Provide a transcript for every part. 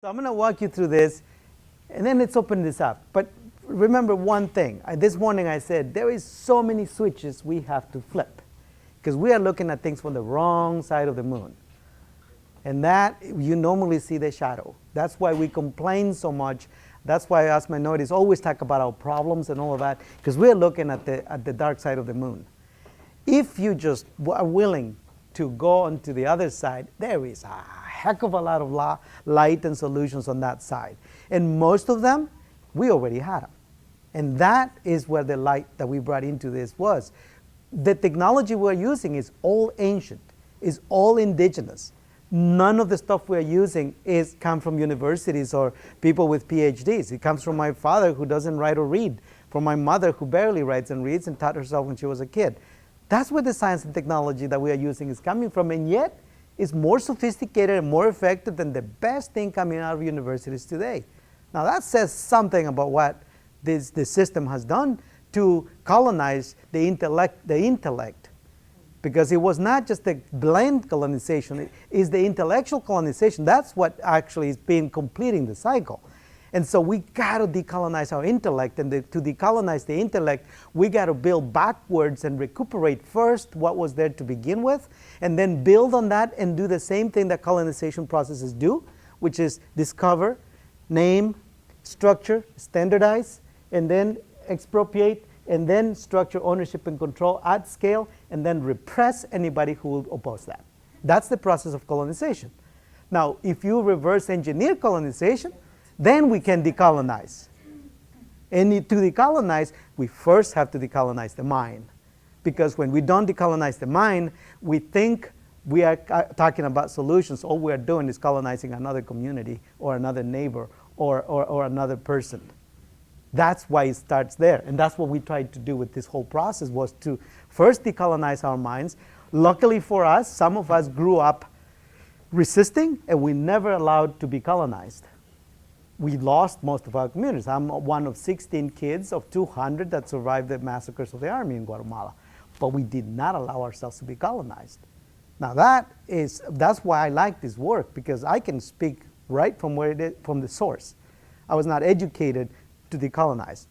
So I'm going to walk you through this, and then let's open this up. But remember one thing. This morning I said there is so many switches we have to flip because we are looking at things from the wrong side of the moon. And that, you normally see the shadow. That's why we complain so much. That's why us minorities always talk about our problems and all of that, because we're looking at the dark side of the moon. If you just are willing to go onto the other side, there is a heck of a lot of light and solutions on that side. And most of them, we already had them. And that is where the light that we brought into this was. The technology we're using is all ancient, is all indigenous. None of the stuff we're using come from universities or people with PhDs. It comes from my father who doesn't write or read, from my mother who barely writes and reads and taught herself when she was a kid. That's where the science and technology that we are using is coming from, and yet it's more sophisticated and more effective than the best thing coming out of universities today. Now that says something about what this system has done to colonize the intellect, because it was not just the blend colonization, it is the intellectual colonization. That's what actually is being completing the cycle. And so we got to decolonize our intellect, and to decolonize the intellect, we got to build backwards and recuperate first what was there to begin with, and then build on that and do the same thing that colonization processes do, which is discover, name, structure, standardize, and then expropriate, and then structure ownership and control at scale, and then repress anybody who will oppose that. That's the process of colonization. Now, if you reverse engineer colonization, then we can decolonize. And to decolonize, we first have to decolonize the mind. Because when we don't decolonize the mind, we think we are talking about solutions. All we are doing is colonizing another community or another neighbor or another person. That's why it starts there. And that's what we tried to do with this whole process, was to first decolonize our minds. Luckily for us, some of us grew up resisting, and we never allowed to be colonized. We lost most of our communities. I'm one of 16 kids of 200 that survived the massacres of the army in Guatemala. But we did not allow ourselves to be colonized. Now that's why I like this work, because I can speak right from where it is, from the source. I was not educated to decolonize.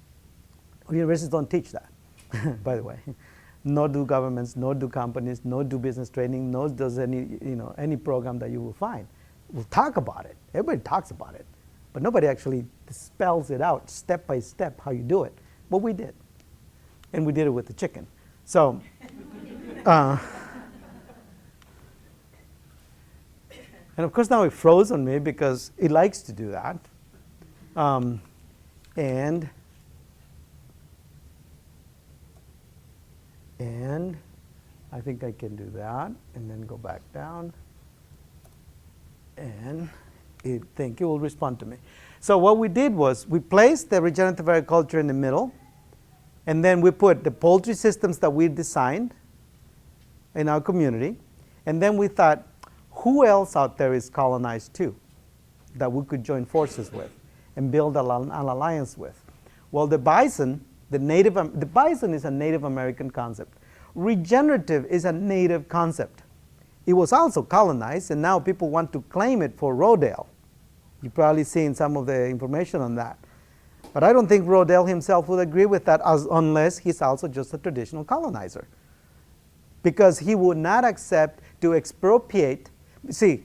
Universities don't teach that, by the way. Nor do governments, nor do companies, nor do business training, nor does any program that you will find. We'll talk about it. Everybody talks about it. But nobody actually spells it out step by step how you do it. But we did. And we did it with the chicken. So, and of course now it froze on me because it likes to do that. And I think I can do that, and then go back down. And I think it will respond to me. So what we did was we placed the regenerative agriculture in the middle, and then we put the poultry systems that we designed in our community, and then we thought, who else out there is colonized too that we could join forces with and build an alliance with? Well, the bison is a Native American concept. Regenerative is a native concept. It was also colonized, and now people want to claim it for Rodale. You've probably seen some of the information on that. But I don't think Rodale himself would agree with that unless he's also just a traditional colonizer. Because he would not accept to expropriate. See,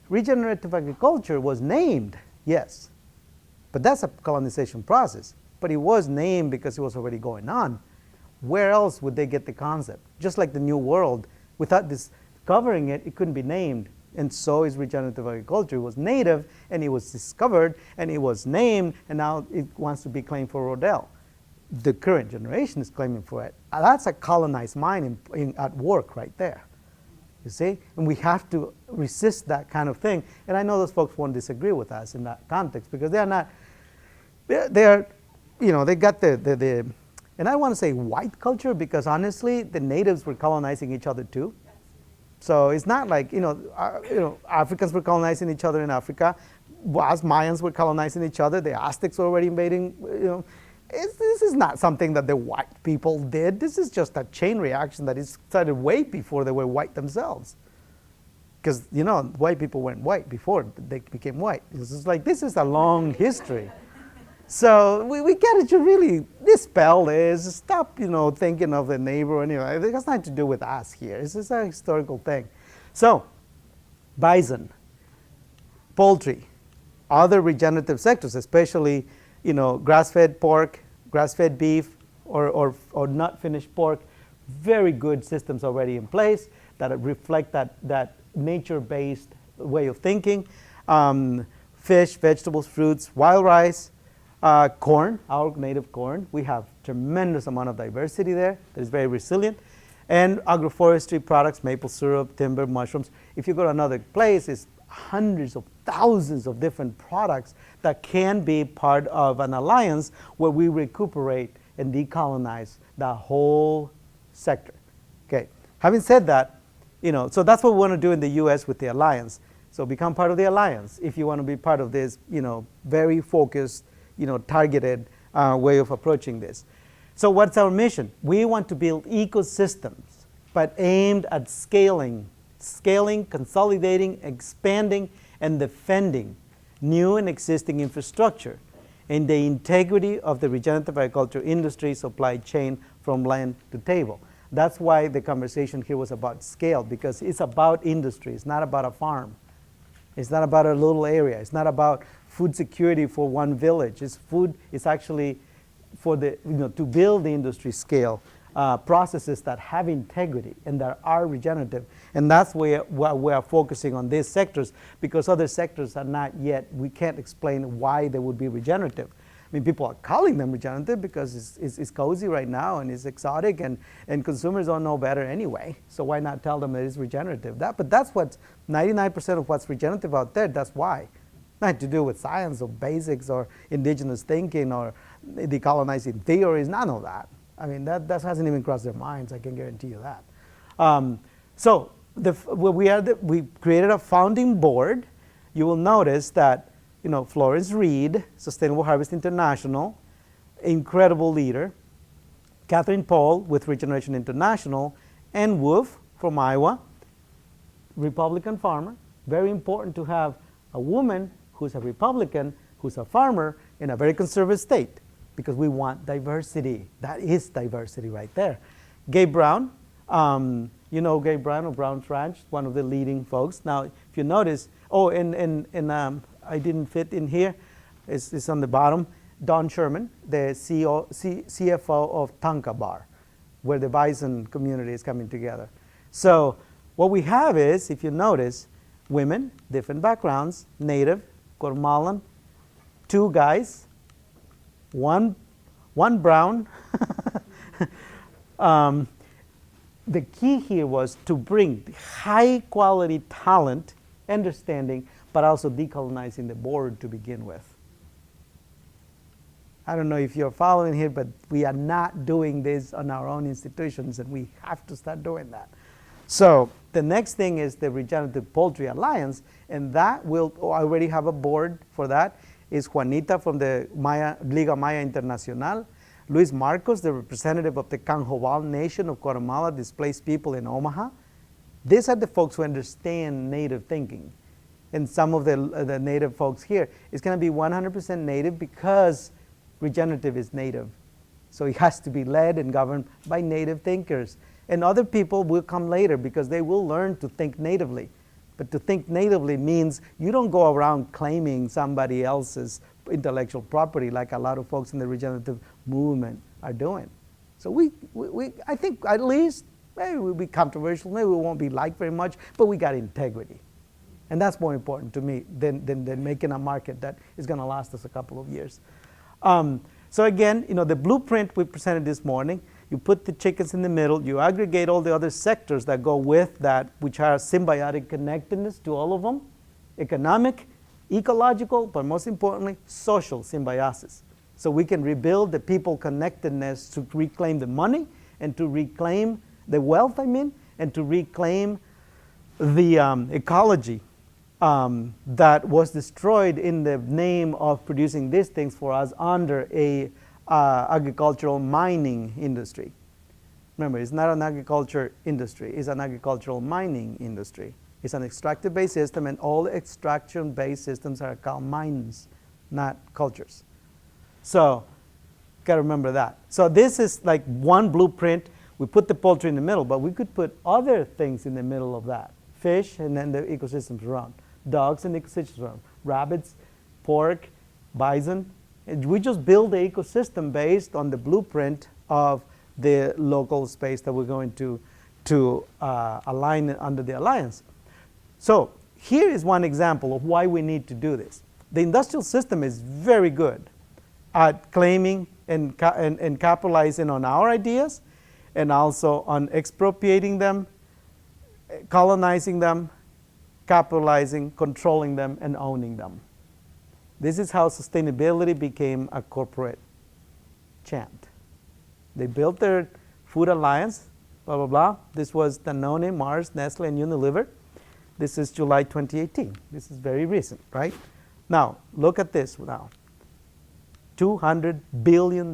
regenerative agriculture was named, yes. But that's a colonization process. But it was named because it was already going on. Where else would they get the concept? Just like the New World, without this covering it, it couldn't be named. And so is regenerative agriculture. It was native, and it was discovered, and it was named, and now it wants to be claimed for Rodale. The current generation is claiming for it. That's a colonized mind at work right there. You see? And we have to resist that kind of thing. And I know those folks won't disagree with us in that context, because they got the and I want to say white culture, because honestly, the natives were colonizing each other too. So it's not like, Africans were colonizing each other in Africa. As Mayans were colonizing each other. The Aztecs were already invading. This is not something that the white people did. This is just a chain reaction that started way before they were white themselves. because white people weren't white before they became white. This is a long history. So we got to really dispel this. Stop, thinking of the neighbor. Anyway, it has nothing to do with us here. This is a historical thing. So, bison, poultry, other regenerative sectors, especially, grass-fed pork, grass-fed beef, or not finished pork. Very good systems already in place that reflect that nature-based way of thinking. Fish, vegetables, fruits, wild rice. Corn, our native corn. We have tremendous amount of diversity there that is very resilient. And agroforestry products, maple syrup, timber, mushrooms. If you go to another place, it's hundreds of thousands of different products that can be part of an alliance where we recuperate and decolonize the whole sector. Okay. Having said that, so that's what we want to do in the U.S. with the alliance. So become part of the alliance if you want to be part of this, very focused, targeted way of approaching this. So what's our mission? We want to build ecosystems, but aimed at scaling, consolidating, expanding, and defending new and existing infrastructure and the integrity of the regenerative agriculture industry supply chain from land to table. That's why the conversation here was about scale, because it's about industry. It's not about a farm. It's not about a little area. It's not about food security for one village. It's actually for to build the industry scale processes that have integrity and that are regenerative. And that's where we are focusing on these sectors, because other sectors are not yet, we can't explain why they would be regenerative. I mean, people are calling them regenerative because it's cozy right now and it's exotic, and consumers don't know better anyway. So why not tell them it is regenerative? But that's what 99% of what's regenerative out there, that's why. Nothing to do with science or basics or indigenous thinking or decolonizing theories, none of that. I mean, that hasn't even crossed their minds, I can guarantee you that. So we created a founding board. You will notice that Florence Reed, Sustainable Harvest International, incredible leader. Catherine Paul with Regeneration International, and Wolf from Iowa, Republican farmer. Very important to have a woman who's a Republican, who's a farmer in a very conservative state, because we want diversity. That is diversity right there. Gabe Brown, Gabe Brown of Brown's Ranch, one of the leading folks. Now, if you notice, I didn't fit in here, it's on the bottom. Don Sherman, the CFO of Tonka Bar, where the Bison community is coming together. So what we have is, if you notice, women, different backgrounds, Native, Guatemalan, 2 guys, one brown. The key here was to bring high quality talent, understanding, but also decolonizing the board to begin with. I don't know if you're following here, but we are not doing this on our own institutions, and we have to start doing that. So the next thing is the Regenerative Poultry Alliance, and that will already have a board for that. Is Juanita from the Liga Maya Internacional, Luis Marcos, the representative of the Canjobal Nation of Guatemala, displaced people in Omaha. These are the folks who understand native thinking. And some of the native folks here, it's going to be 100% native because regenerative is native. So it has to be led and governed by native thinkers. And other people will come later because they will learn to think natively. But to think natively means you don't go around claiming somebody else's intellectual property like a lot of folks in the regenerative movement are doing. So I think at least, maybe we'll be controversial, maybe we won't be liked very much, but we got integrity. And that's more important to me than making a market that is going to last us a couple of years. So again, the blueprint we presented this morning, you put the chickens in the middle, you aggregate all the other sectors that go with that, which are symbiotic connectedness to all of them, economic, ecological, but most importantly, social symbiosis. So we can rebuild the people connectedness to reclaim the money and to reclaim the wealth, and to reclaim the ecology that was destroyed in the name of producing these things for us under a agricultural mining industry. Remember, it's not an agriculture industry, it's an agricultural mining industry. It's an extractive-based system, and all extraction-based systems are called mines, not cultures. So, got to remember that. So this is like one blueprint. We put the poultry in the middle, but we could put other things in the middle of that. Fish, and then the ecosystems around. Dogs and ecosystems around. Rabbits, pork, bison. And we just build the ecosystem based on the blueprint of the local space that we're going to align under the alliance. So here is one example of why we need to do this. The industrial system is very good at claiming and capitalizing on our ideas, and also on expropriating them, colonizing them, capitalizing, controlling them, and owning them. This is how sustainability became a corporate chant. They built their food alliance, blah, blah, blah. This was Danone, Mars, Nestle, and Unilever. This is July 2018. This is very recent, right? Now, look at this now. $200 billion.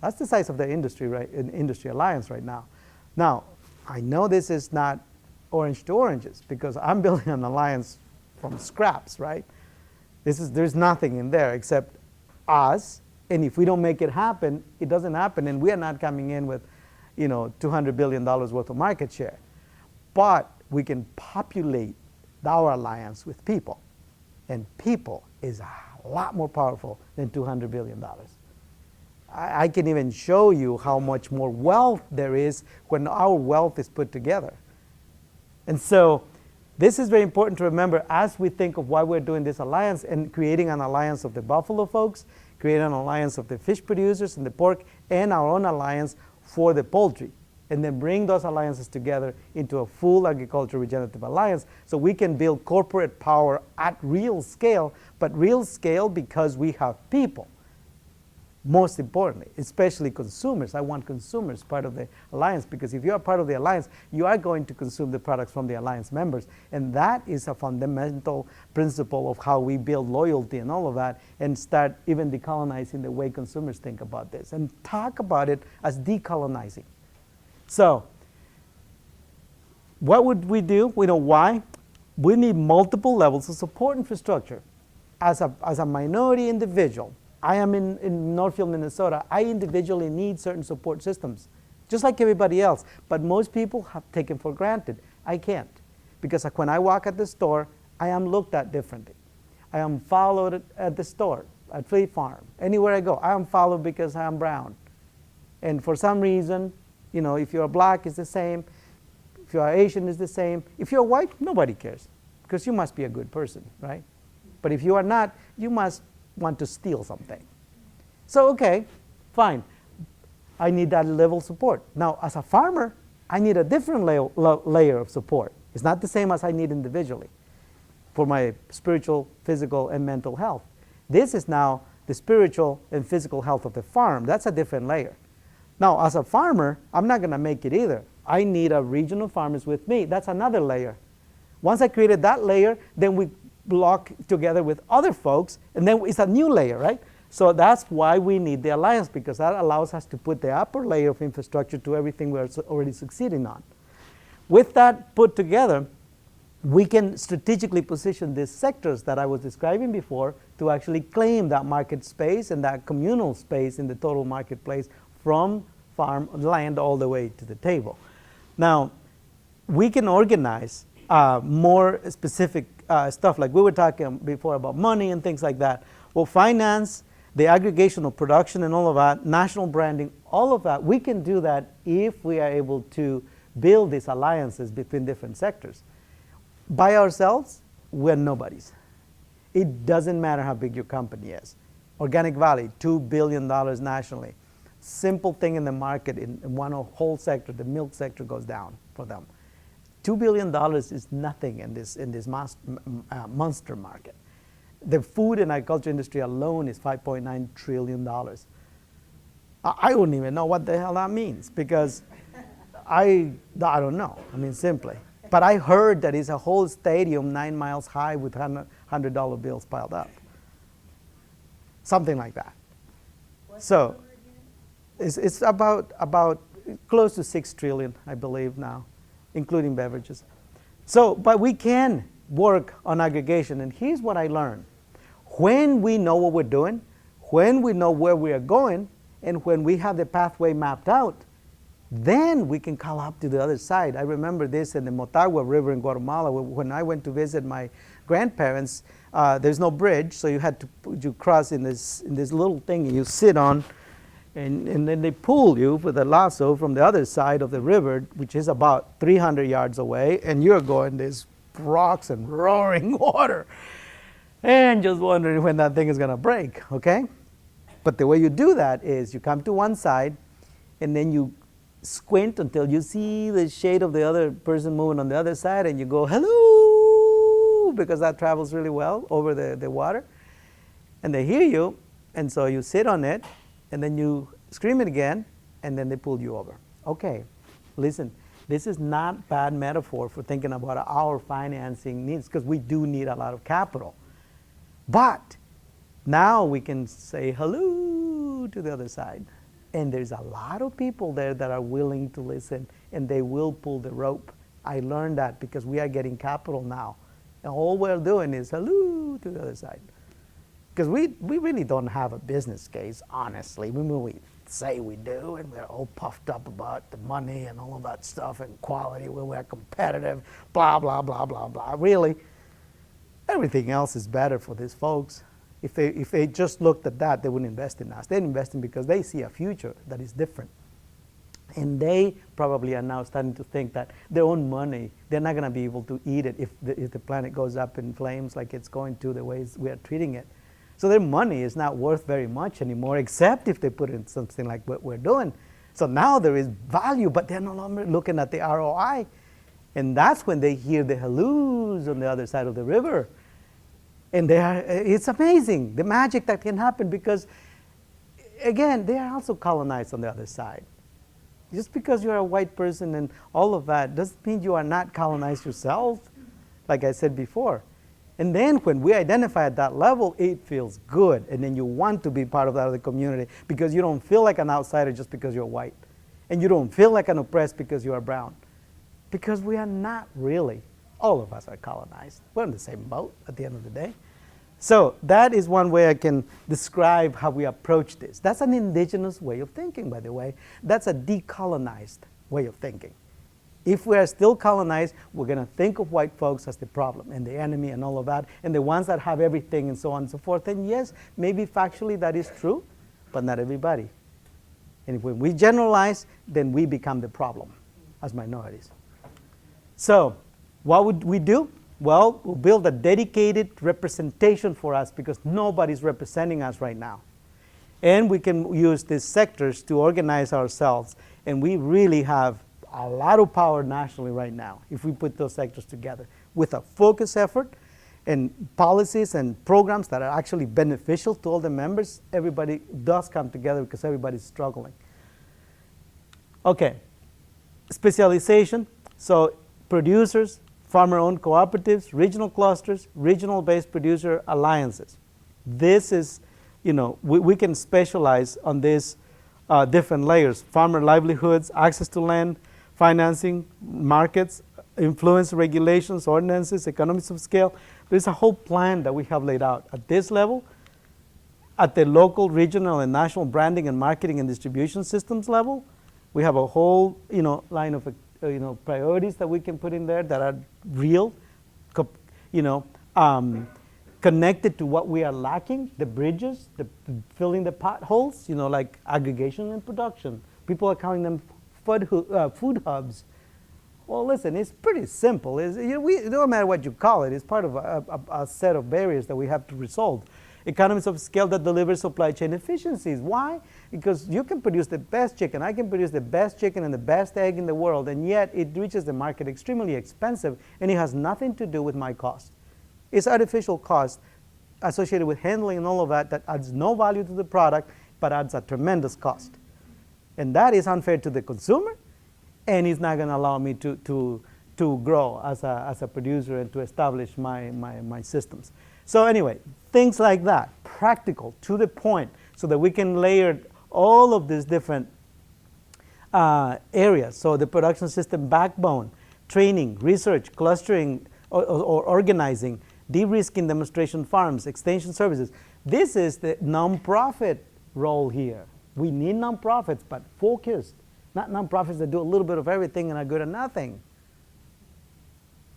That's the size of the industry, right? Industry alliance right now. Now, I know this is not orange to oranges because I'm building an alliance from scraps, right? There's nothing in there except us, and if we don't make it happen, it doesn't happen, and we are not coming in with, $200 billion worth of market share. But we can populate our alliance with people, and people is a lot more powerful than $200 billion. I can even show you how much more wealth there is when our wealth is put together. And so this is very important to remember as we think of why we're doing this alliance and creating an alliance of the buffalo folks, creating an alliance of the fish producers and the pork, and our own alliance for the poultry. And then bring those alliances together into a full agriculture regenerative alliance so we can build corporate power at real scale, but real scale because we have people. Most importantly, especially consumers. I want consumers part of the alliance because if you are part of the alliance, you are going to consume the products from the alliance members. And that is a fundamental principle of how we build loyalty and all of that and start even decolonizing the way consumers think about this and talk about it as decolonizing. So what would we do? We know why. We need multiple levels of support infrastructure. As a minority individual, I am in Northfield, Minnesota. I individually need certain support systems, just like everybody else. But most people have taken for granted. I can't. Because when I walk at the store, I am looked at differently. I am followed at the store, at Fleet Farm, anywhere I go. I am followed because I am brown. And for some reason, if you're black, it's the same. If you are Asian, it's the same. If you're white, nobody cares because you must be a good person, right? But if you are not, you must want to steal something. So, okay, fine. I need that level of support. Now, as a farmer, I need a different layer of support. It's not the same as I need individually for my spiritual, physical, and mental health. This is now the spiritual and physical health of the farm. That's a different layer. Now, as a farmer, I'm not going to make it either. I need a regional farmers with me. That's another layer. Once I created that layer, then we block together with other folks, and then it's a new layer, right? So that's why we need the alliance, because that allows us to put the upper layer of infrastructure to everything we're already succeeding on. With that put together, we can strategically position these sectors that I was describing before to actually claim that market space and that communal space in the total marketplace from farm land all the way to the table. Now, we can organize more specific stuff like we were talking before about money and things like that. Well, finance, the aggregation of production and all of that, national branding, all of that, we can do that if we are able to build these alliances between different sectors. By ourselves, we're nobodies. It doesn't matter how big your company is. Organic Valley, $2 billion nationally. Simple thing in the market, in one whole sector, the milk sector goes down for them. $2 billion is nothing in this monster market. The food and agriculture industry alone is $5.9 trillion. I wouldn't even know what the hell that means because I don't know, simply. But I heard that it's a whole stadium 9 miles high with $100 bills piled up. Something like that. So it's about close to 6 trillion, I believe now, including beverages. So, but we can work on aggregation, and here's what I learned. When we know what we're doing, when we know where we are going, and when we have the pathway mapped out, then we can call up to the other side. I remember this in the Motagua River in Guatemala. When I went to visit my grandparents, there's no bridge, so you had to cross in this little thing you sit on, and then they pull you with a lasso from the other side of the river, which is about 300 yards away, and you're going this rocks and roaring water, and just wondering when that thing is going to break, okay? But the way you do that is you come to one side, and then you squint until you see the shade of the other person moving on the other side, and you go, hello, because that travels really well over the water. And they hear you, and so you sit on it, and then you scream it again, and then they pull you over. Okay, listen, this is not bad metaphor for thinking about our financing needs, because we do need a lot of capital. But now we can say hello to the other side. And there's a lot of people there that are willing to listen, and they will pull the rope. I learned that because we are getting capital now. And all we're doing is hello to the other side. Because we really don't have a business case, honestly. We say we do, and we're all puffed up about the money and all of that stuff and quality, when we're competitive, blah, blah, blah, blah, blah. Really, everything else is better for these folks. If they just looked at that, they wouldn't invest in us. They're investing because they see a future that is different. And they probably are now starting to think that their own money, they're not going to be able to eat it if the planet goes up in flames like it's going to, the ways we are treating it. So their money is not worth very much anymore, except if they put it in something like what we're doing. So now there is value, but they're no longer looking at the ROI. And that's when they hear the halloos on the other side of the river. And it's amazing, the magic that can happen, because, again, they are also colonized on the other side. Just because you're a white person and all of that doesn't mean you are not colonized yourself, like I said before. And then when we identify at that level, it feels good. And then you want to be part of that other community, because you don't feel like an outsider just because you're white. And you don't feel like an oppressed because you are brown. Because we are not really. All of us are colonized. We're in the same boat at the end of the day. So that is one way I can describe how we approach this. That's an indigenous way of thinking, by the way. That's a decolonized way of thinking. If we are still colonized, we're going to think of white folks as the problem and the enemy and all of that, and the ones that have everything and so on and so forth. And yes, maybe factually that is true, but not everybody. And when we generalize, then we become the problem as minorities. So what would we do? Well, we'll build a dedicated representation for us, because nobody's representing us right now. And we can use these sectors to organize ourselves. And we really have a lot of power nationally right now if we put those sectors together with a focused effort and policies and programs that are actually beneficial to all the members. Everybody does come together because everybody's struggling. Okay, specialization. So producers, farmer-owned cooperatives, regional clusters, regional-based producer alliances. This is, we can specialize on these different layers: farmer livelihoods, access to land, financing, markets, influence, regulations, ordinances, economies of scale. There's a whole plan that we have laid out at this level, at the local, regional, and national branding and marketing and distribution systems level. We have a whole, line of priorities that we can put in there that are real, connected to what we are lacking, the bridges, filling the potholes, like aggregation and production. People are calling them food hubs. Well, listen, it's pretty simple. It don't matter what you call it. It's part of a set of barriers that we have to resolve. Economies of scale that deliver supply chain efficiencies. Why? Because you can produce the best chicken. I can produce the best chicken and the best egg in the world, and yet it reaches the market extremely expensive, and it has nothing to do with my cost. It's artificial cost associated with handling and all of that adds no value to the product, but adds a tremendous cost. And that is unfair to the consumer, and it's not going to allow me to grow as a producer and to establish my systems. So anyway, things like that, practical, to the point, so that we can layer all of these different areas. So the production system backbone training, research, clustering, or organizing, de-risking demonstration farms, extension services. This is the nonprofit role here. We need nonprofits, but focused, not nonprofits that do a little bit of everything and are good at nothing.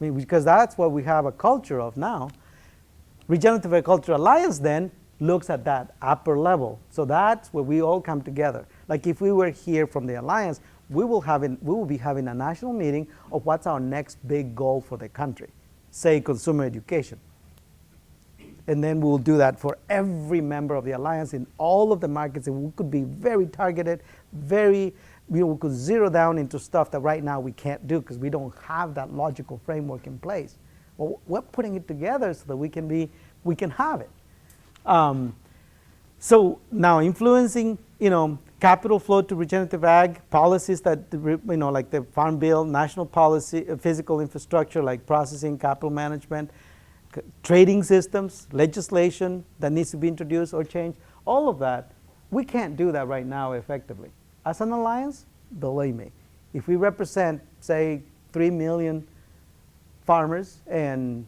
I mean, because that's what we have a culture of now. Regenerative Agriculture Alliance then looks at that upper level. So that's where we all come together. Like if we were here from the Alliance, we will be having a national meeting of what's our next big goal for the country, say consumer education. And then we will do that for every member of the Alliance in all of the markets, and we could be very targeted, we could zero down into stuff that right now we can't do because we don't have that logical framework in place. Well, we're putting it together so that we can have it. So now influencing, capital flow to regenerative ag, policies that, like the Farm Bill, national policy, physical infrastructure like processing, capital management, trading systems, legislation that needs to be introduced or changed, all of that, we can't do that right now effectively. As an alliance, believe me, if we represent, say, 3 million farmers and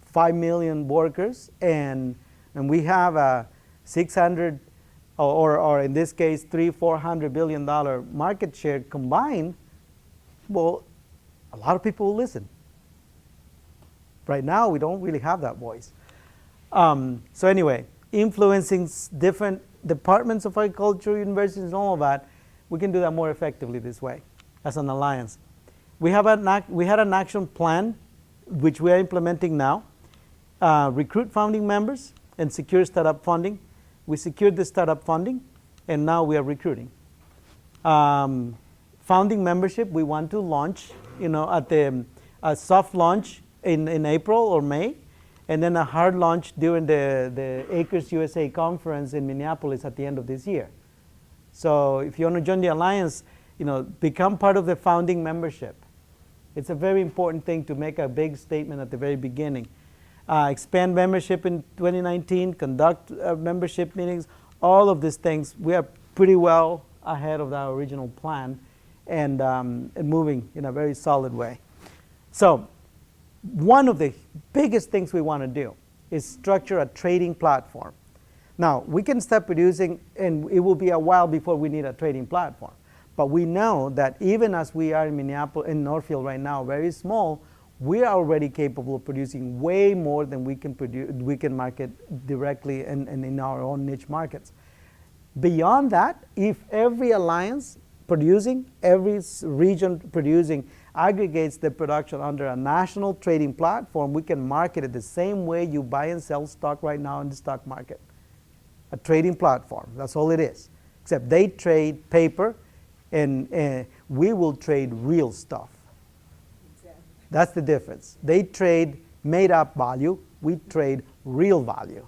5 million workers, and we have a 600 or in this case $300-400 billion market share combined, well, a lot of people will listen. Right now, we don't really have that voice. So anyway, influencing different departments of agriculture, universities, and all of that, we can do that more effectively this way as an alliance. We had an action plan, which we are implementing now. Recruit founding members and secure startup funding. We secured the startup funding, and now we are recruiting. Founding membership, we want to launch, at the soft launch in April or May, and then a hard launch during the Acres USA conference in Minneapolis at the end of this year. So if you want to join the alliance, become part of the founding membership. It's a very important thing to make a big statement at the very beginning. Expand membership in 2019, conduct membership meetings, all of these things. We are pretty well ahead of our original plan and moving in a very solid way. So one of the biggest things we want to do is structure a trading platform. Now, we can start producing, and it will be a while before we need a trading platform. But we know that even as we are in Minneapolis, in Northfield right now, very small, we are already capable of producing way more than we can market directly and in our own niche markets. Beyond that, if every alliance producing, every region producing aggregates the production under a national trading platform, we can market it the same way you buy and sell stock right now in the stock market. A trading platform, that's all it is. Except they trade paper and we will trade real stuff. Exactly. That's the difference. They trade made up value, we trade real value.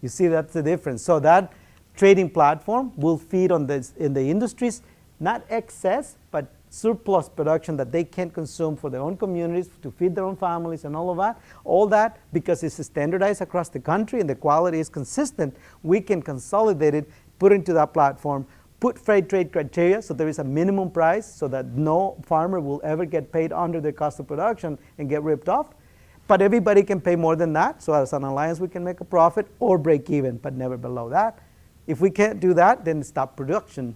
You see, that's the difference. So that trading platform will feed on this in the industries, not excess, but surplus production that they can consume for their own communities, to feed their own families and all of that. All that, because it's standardized across the country and the quality is consistent, we can consolidate it, put it into that platform, put fair trade criteria so there is a minimum price so that no farmer will ever get paid under the cost of production and get ripped off. But everybody can pay more than that. So as an alliance, we can make a profit or break even, but never below that. If we can't do that, then stop production.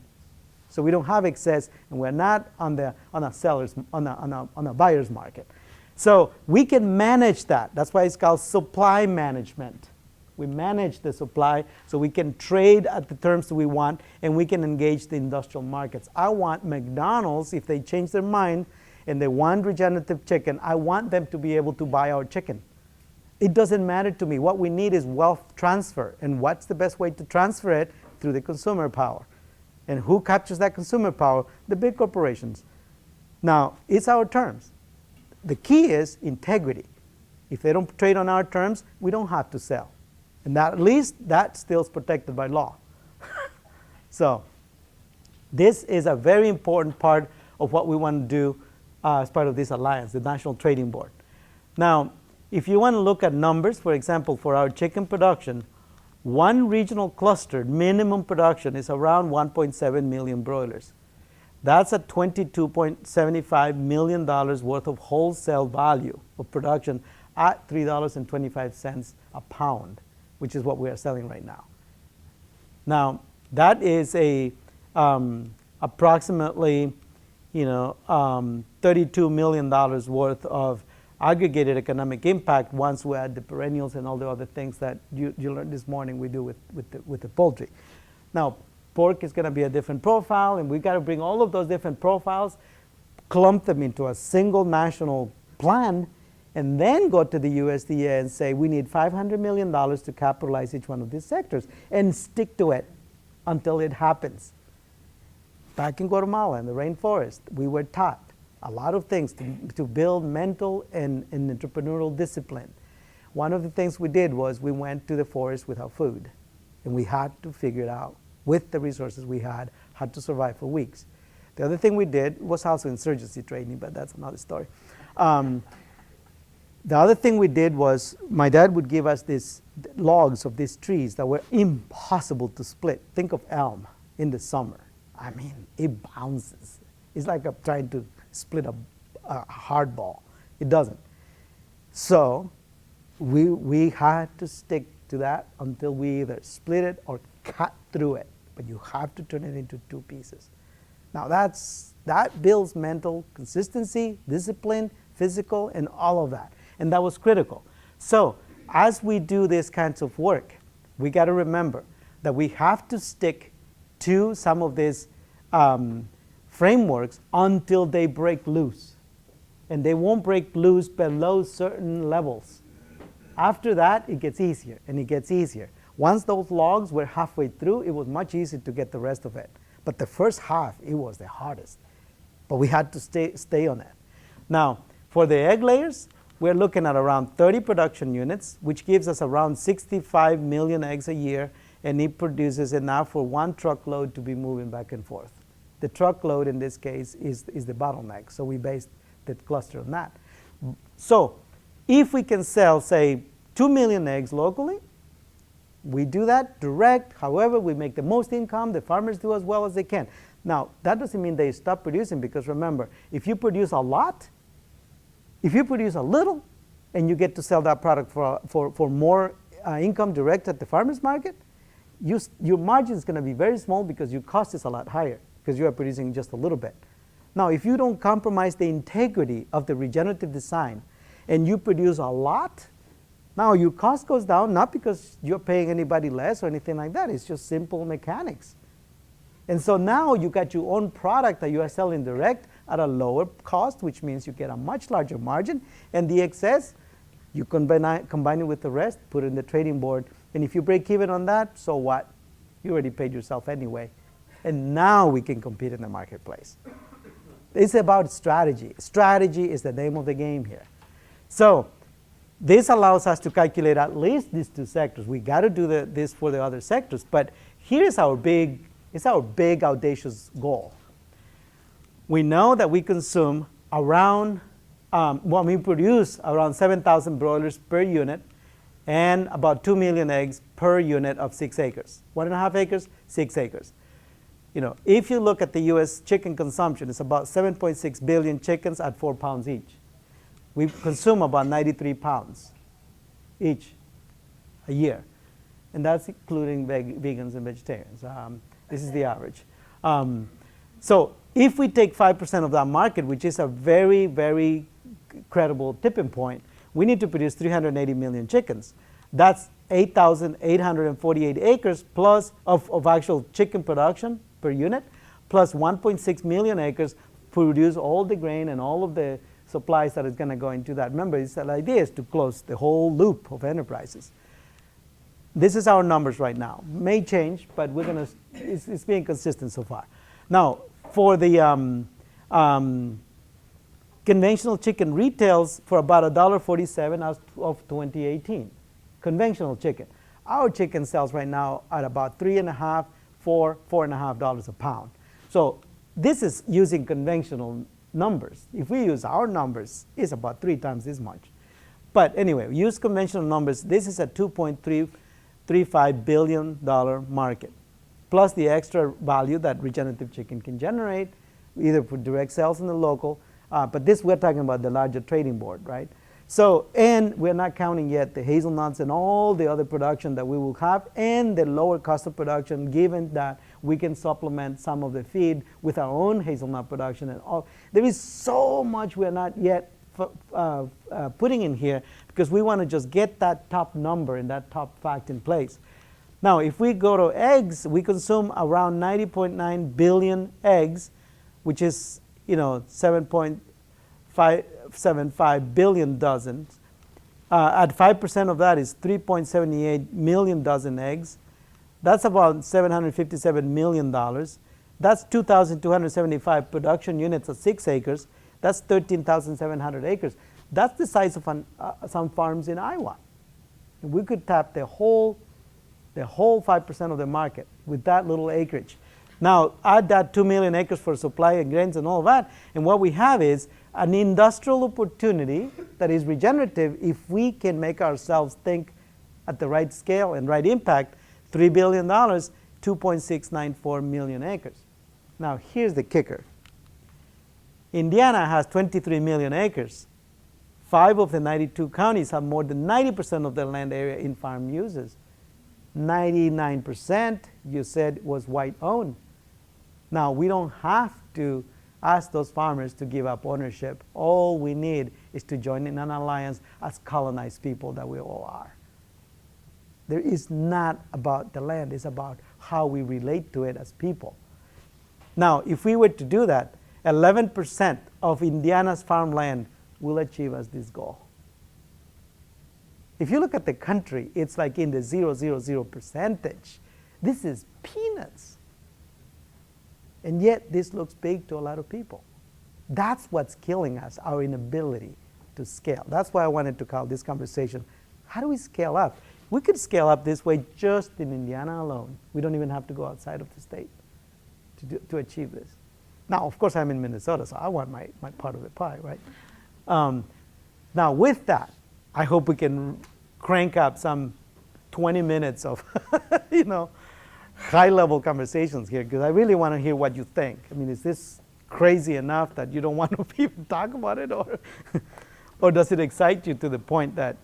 So we don't have excess, and we're not on a buyer's market. So we can manage that. That's why it's called supply management. We manage the supply so we can trade at the terms that we want, and we can engage the industrial markets. I want McDonald's, if they change their mind and they want regenerative chicken, I want them to be able to buy our chicken. It doesn't matter to me. What we need is wealth transfer. And what's the best way to transfer it? Through the consumer power. And who captures that consumer power? The big corporations. Now, it's our terms. The key is integrity. If they don't trade on our terms, we don't have to sell. And that, at least that still is protected by law. So this is a very important part of what we want to do as part of this alliance, the National Trading Board. Now, if you want to look at numbers, for example, for our chicken production, one regional cluster minimum production is around 1.7 million broilers. That's a $22.75 million worth of wholesale value of production at $3.25 a pound, which is what we are selling right now. Now, that is a approximately, $32 million worth of aggregated economic impact once we add the perennials and all the other things that you learned this morning we do with the poultry. Now, pork is going to be a different profile, and we got to bring all of those different profiles, clump them into a single national plan, and then go to the USDA and say we need $500 million to capitalize each one of these sectors and stick to it until it happens. Back in Guatemala, in the rainforest, we were taught a lot of things to build mental and entrepreneurial discipline. One of the things we did was we went to the forest without food, and we had to figure it out with the resources we had to survive for weeks. The other thing we did was also insurgency training, but that's another story. The other thing we did was my dad would give us these logs of these trees that were impossible to split. Think of elm in the summer. I mean, it bounces. It's like trying to split a hard ball. It doesn't. So we had to stick to that until we either split it or cut through it. But you have to turn it into two pieces. Now that builds mental consistency, discipline, physical, and all of that. And that was critical. So as we do these kinds of work, we got to remember that we have to stick to some of these frameworks until they break loose. And they won't break loose below certain levels. After that, it gets easier, and it gets easier. Once those logs were halfway through, it was much easier to get the rest of it. But the first half, it was the hardest. But we had to stay on it. Now, for the egg layers, we're looking at around 30 production units, which gives us around 65 million eggs a year, and it produces enough for one truckload to be moving back and forth. The truckload in this case is the bottleneck, so we based the cluster on that. So if we can sell, say, 2 million eggs locally, we do that direct. However, we make the most income. The farmers do as well as they can. Now, that doesn't mean they stop producing, because remember, if you produce a lot, if you produce a little, and you get to sell that product for more income direct at the farmer's market, your margin is going to be very small because your cost is a lot higher because you are producing just a little bit. Now, if you don't compromise the integrity of the regenerative design and you produce a lot, now your cost goes down, not because you're paying anybody less or anything like that. It's just simple mechanics. And so now you got your own product that you are selling direct at a lower cost, which means you get a much larger margin. And the excess, you combine it with the rest, put it in the trading board. And if you break even on that, so what? You already paid yourself anyway. And now we can compete in the marketplace. It's about strategy. Strategy is the name of the game here. So this allows us to calculate at least these two sectors. We got to do this for the other sectors. But here's our big audacious goal. We know that we consume around, we produce around 7,000 broilers per unit and about 2 million eggs per unit of 6 acres. 1.5 acres, 6 acres. If you look at the U.S. chicken consumption, it's about 7.6 billion chickens at 4 pounds each. We consume about 93 pounds each a year. And that's including vegans and vegetarians. This is the average. So if we take 5% of that market, which is a very, very credible tipping point, we need to produce 380 million chickens. That's 8,848 acres plus of actual chicken production per unit, plus 1.6 million acres produce all the grain and all of the supplies that is going to go into that. Remember, the idea is to close the whole loop of enterprises. This is our numbers right now. May change, but it's being consistent so far. Now, for the conventional chicken retails for about $1.47 as of 2018. Conventional chicken. Our chicken sells right now at about $3.50, $4.50 a pound. So this is using conventional numbers. If we use our numbers, it's about 3 times this much. But anyway, use conventional numbers. This is a $2.35 billion market, plus the extra value that regenerative chicken can generate. either for direct sales in the local, but this we're talking about the larger trading board, right? So, and we're not counting yet the hazelnuts and all the other production that we will have, and the lower cost of production, given that we can supplement some of the feed with our own hazelnut production and all. There is so much we're not yet putting in here, because we want to just get that top number and that top fact in place. Now, if we go to eggs, we consume around 90.9 billion eggs, which is, 7.575 billion dozens. At 5% of that is 3.78 million dozen eggs. That's about $757 million. That's 2,275 production units at 6 acres. That's 13,700 acres. That's the size of some farms in Iowa. We could tap the whole 5% of the market with that little acreage. Now, add that 2 million acres for supply and grains and all that, and what we have is an industrial opportunity that is regenerative if we can make ourselves think at the right scale and right impact. $3 billion, 2.694 million acres. Now, here's the kicker. Indiana has 23 million acres. 5 of the 92 counties have more than 90% of their land area in farm uses. 99%, you said, was white-owned. Now, we don't have to ask those farmers to give up ownership. All we need is to join in an alliance as colonized people that we all are. There is not about the land, it's about how we relate to it as people. Now, if we were to do that, 11% of Indiana's farmland will achieve us this goal. If you look at the country, it's like in the 0.000%. This is peanuts. And yet, this looks big to a lot of people. That's what's killing us, our inability to scale. That's why I wanted to call this conversation, how do we scale up? We could scale up this way just in Indiana alone. We don't even have to go outside of the state to achieve this. Now, of course, I'm in Minnesota, so I want my part of the pie, right? Now, with that, I hope we can crank up some 20 minutes of, high-level conversations here, because I really want to hear what you think. I mean, is this crazy enough that you don't want to even talk about it, or does it excite you to the point that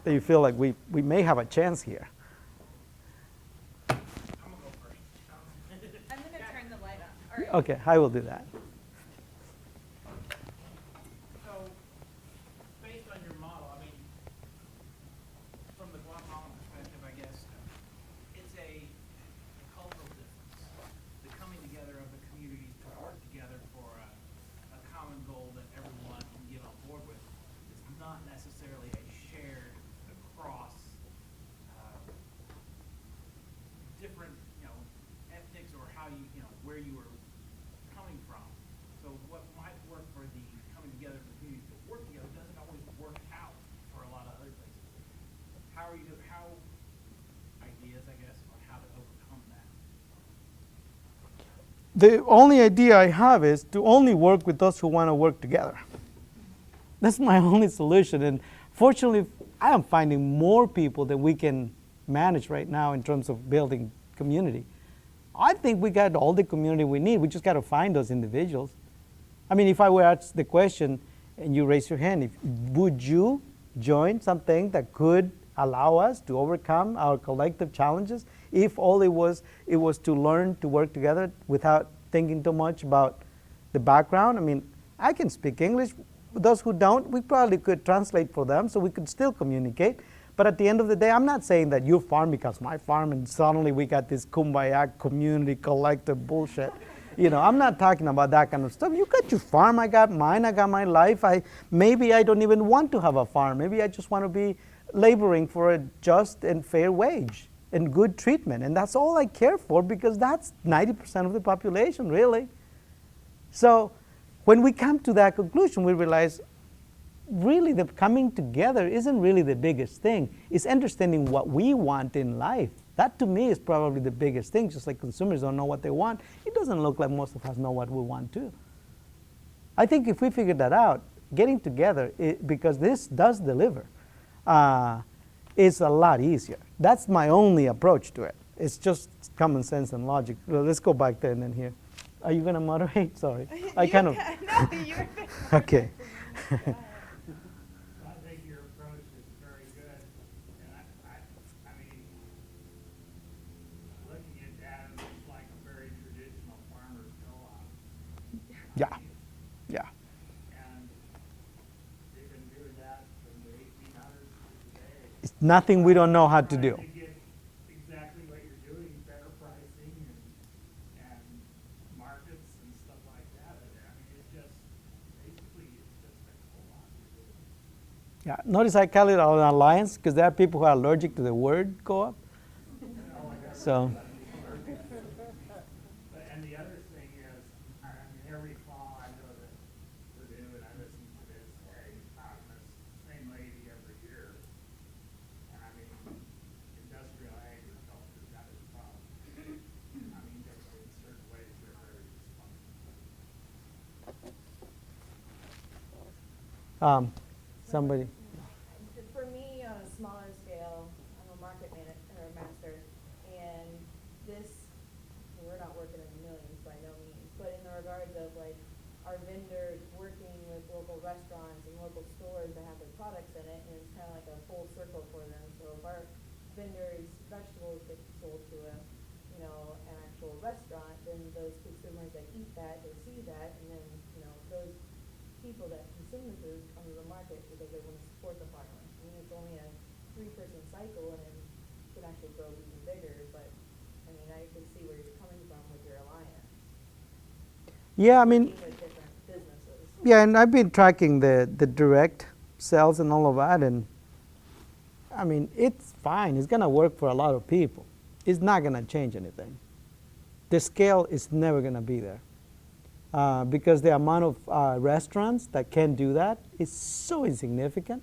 you feel like we may have a chance here? I'm going to go first. I'm going to turn the light on. All right. Okay, I will do that. So, based on your model, I mean, from the Guatemalan perspective, I guess, it's a cultural difference. The coming together of the communities to work together for a common goal that everyone can get on board with. It's not necessarily a shared across different, ethnics or how where you were coming from. So what might work for the coming together of the community to work together doesn't always work out for a lot of other places. How ideas, I guess, on how to overcome that? The only idea I have is to only work with those who want to work together. That's my only solution. And fortunately, I am finding more people that we can manage right now in terms of building community. I think we got all the community we need. We just got to find those individuals. I mean, if I were asked the question and you raise your hand, would you join something that could allow us to overcome our collective challenges if all it was to learn to work together without thinking too much about the background? I mean, I can speak English. Those who don't, we probably could translate for them so we could still communicate. But at the end of the day, I'm not saying that your farm becomes my farm and suddenly we got this kumbaya community collective bullshit. I'm not talking about that kind of stuff. You got your farm, I got mine, I got my life. Maybe I don't even want to have a farm. Maybe I just want to be laboring for a just and fair wage and good treatment. And that's all I care for, because that's 90% of the population, really. So when we come to that conclusion, we realize really the coming together isn't really the biggest thing. It's understanding what we want in life. That to me is probably the biggest thing. Just like consumers don't know what they want, it doesn't look like most of us know what we want too. I think if we figure that out, getting together, because this does deliver, is a lot easier. That's my only approach to it. It's just common sense and logic. Well, let's go back there and then here. Are you going to moderate? Sorry. I kind of. No, you're. Okay. I think your approach is very good, and I mean, looking at that, it looks like a very traditional farmer's co-op. Yeah. Yeah. And they've been doing that from the 1800s to today. It's nothing we don't know how to do. Trying to get exactly what you're doing, better pricing and markets and stuff like that. I mean, it's just, basically, it's just a co-op you're doing. Yeah. Notice I call it an alliance because there are people who are allergic to the word co-op. So. And the other thing is, I mean, every fall I go to Purdue and I listen to this same lady every year. And I mean, industrial agriculture's got its problems. I mean, in certain ways, they're very dysfunctional. Somebody. For me, on a smaller scale, I'm a market master, and this, we're not working in the millions by no means, but in the regards of like our vendors working with local restaurants and local stores that have their products in it, and it's kind of like a full circle for them. So if our vendors' vegetables get sold to a, an actual restaurant, then those consumers that eat that, they see that, and then, those people that consume the food come to the market because they want to support the farmer. I mean, it's only a 3-person cycle, and it can actually grow even bigger, but, I mean, I can see where you're coming from with your alliance. Yeah, I mean, Working with different businesses. yeah, and I've been tracking the direct sales and all of that, and I mean, it's fine. It's going to work for a lot of people. It's not going to change anything. The scale is never going to be there. Because the amount of restaurants that can do that is so insignificant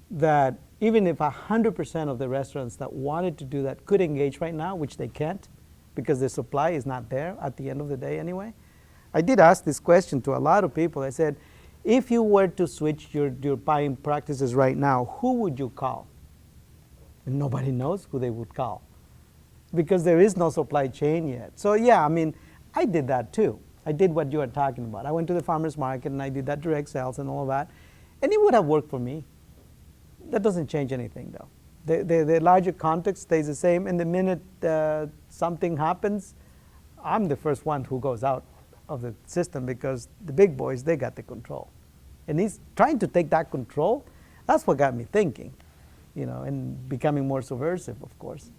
that even if 100% of the restaurants that wanted to do that could engage right now, which they can't because the supply is not there at the end of the day anyway. I did ask this question to a lot of people. I said, if you were to switch your buying practices right now, who would you call? And nobody knows who they would call because there is no supply chain yet. So yeah, I mean, I did that too. I did what you are talking about. I went to the farmer's market and I did that direct sales and all of that. And it would have worked for me. That doesn't change anything though. The larger context stays the same, and the minute something happens, I'm the first one who goes out of the system because the big boys, they got the control. And he's trying to take that control. That's what got me thinking, and becoming more subversive, of course.